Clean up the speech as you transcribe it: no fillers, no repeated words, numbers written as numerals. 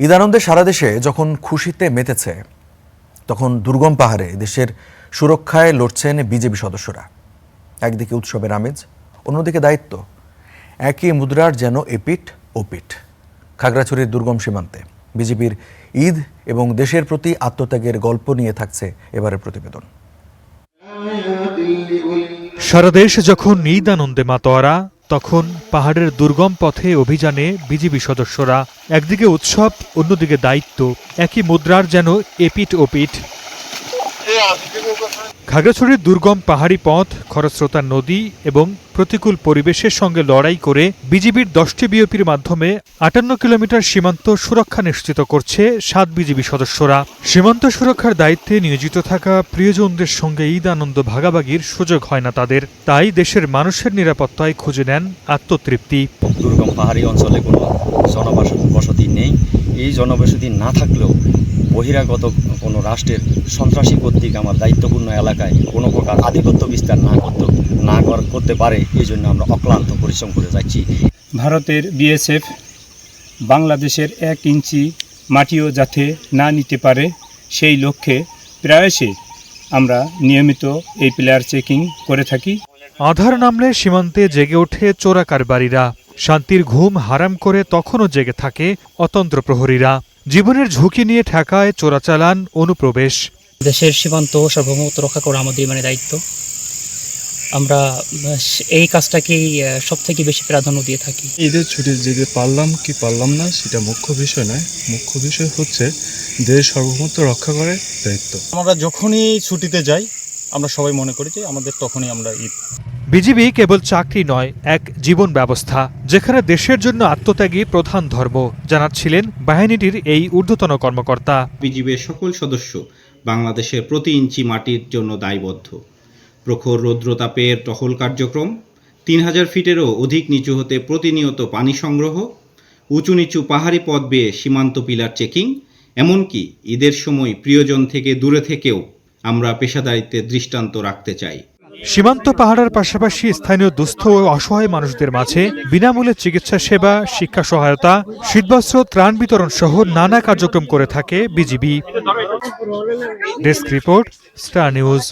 ঈদ আনন্দে সারা দেশে যখন খুশিতে মেতেছে, তখন দুর্গম পাহাড়ে দেশের সুরক্ষায় লড়ছেন বিজেপি সদস্যরা। একদিকে উৎসবের আমেজ, অন্যদিকে দায়িত্ব। একই মুদ্রার যেন এপিঠ ওপিঠ। খাগড়াছড়ির দুর্গম সীমান্তে বিজেপির ঈদ এবং দেশের প্রতি আত্মত্যাগের গল্প নিয়ে থাকছে এবারের প্রতিবেদন। সারা দেশ যখন ঈদ আনন্দে মাতোয়ারা, তখন পাহাড়ের দুর্গম পথে অভিযানে বিজেপি সদস্যরা। একদিকে উৎসব, অন্যদিকে দায়িত্ব। একই মুদ্রার যেন এপিঠ ওপিঠ। খাগড়াছড়ির দুর্গম পাহাড়ি পথ, খরস্রোতা নদী এবং প্রতিকূল পরিবেশের সঙ্গে লড়াই করে বিজিবির 10টি বিওপির মাধ্যমে 58 কিলোমিটার সীমান্ত সুরক্ষা নিশ্চিত করছে 7 বিজিবি সদস্যরা। সীমান্ত সুরক্ষার দায়িত্বে নিয়োজিত থাকা প্রিয়জনদের সঙ্গে ঈদ আনন্দ ভাগাভাগির সুযোগ হয় না তাদের। তাই দেশের মানুষের নিরাপত্তায় খুঁজে নেন আত্মতৃপ্তি। দুর্গম পাহাড়ি অঞ্চলে কোনো জনবসতি নেই। এই জনবসতি না থাকলেও বহিরাগত কোনো রাষ্ট্রের সন্ত্রাসী কর্তৃক আমার দায়িত্বপূর্ণ এলাকায় কোনো প্রকার আধিপত্য বিস্তার না করতে পারে, এই জন্য আমরা অক্লান্ত পরিশ্রম করে যাচ্ছি। ভারতের বিএসএফ বাংলাদেশের 1 ইঞ্চি মাটিও যাতে না নিতে পারে, সেই লক্ষ্যে প্রায়শই আমরা নিয়মিত এই প্লেয়ার চেকিং করে থাকি। আধার নামলে সীমান্তে জেগে ওঠে চোরাকারবারীরা। শান্তির ঘুম হারাম করে তখনও জেগে থাকে অতন্ত্র প্রহরীরা। জীবনের ঝুঁকি নিয়ে ঠেকায় চোরাচালান, অনুপ্রবেশ। দেশের সীমান্ত সার্বভৌমত্ব রক্ষা করা আমাদের দায়িত্ব। আমরা এই কাজটাকেই সবথেকে বেশি প্রাধান্য দিয়ে থাকি। ঈদের ছুটি যেতে পারলাম কি পারলাম না সেটা মুখ্য বিষয় নয়। মুখ্য বিষয় হচ্ছে দেশ সার্বভৌমত্ব রক্ষা করার দায়িত্ব। আমরা যখনই ছুটিতে যাই, আমরা সবাই মনে করি যে আমাদের তখনই আমরা ঈদ। বিজিবি কেবল চাকরি নয়, এক জীবন ব্যবস্থা, যেখানে দেশের জন্য আত্মত্যাগী প্রধান ধর্ম, জানাচ্ছিলেন বাহিনীটির এই ঊর্ধ্বতন কর্মকর্তা। বিজিবির সকল সদস্য বাংলাদেশের প্রতি ইঞ্চি মাটির জন্য দায়বদ্ধ। প্রখর রৌদ্রতাপের টহল কার্যক্রম, 3000 ফিটেরও অধিক নিচু হতে প্রতিনিয়ত পানি সংগ্রহ, উঁচু নিচু পাহাড়ি পথ বেয়ে সীমান্ত পিলার চেকিং, এমনকি ঈদের সময় প্রিয়জন থেকে দূরে থেকেও আমরা পেশাদারিত্বের দৃষ্টান্ত রাখতে চাই। সীমান্ত পাহাড়ের পাশাপাশি স্থানীয় দুস্থ ও অসহায় মানুষদের মাঝে বিনামূল্যে চিকিৎসা সেবা, শিক্ষা সহায়তা, শীতবস্ত্র, ত্রাণ বিতরণ সহ নানা কার্যক্রম করে থাকে BGB. Desk report, star news.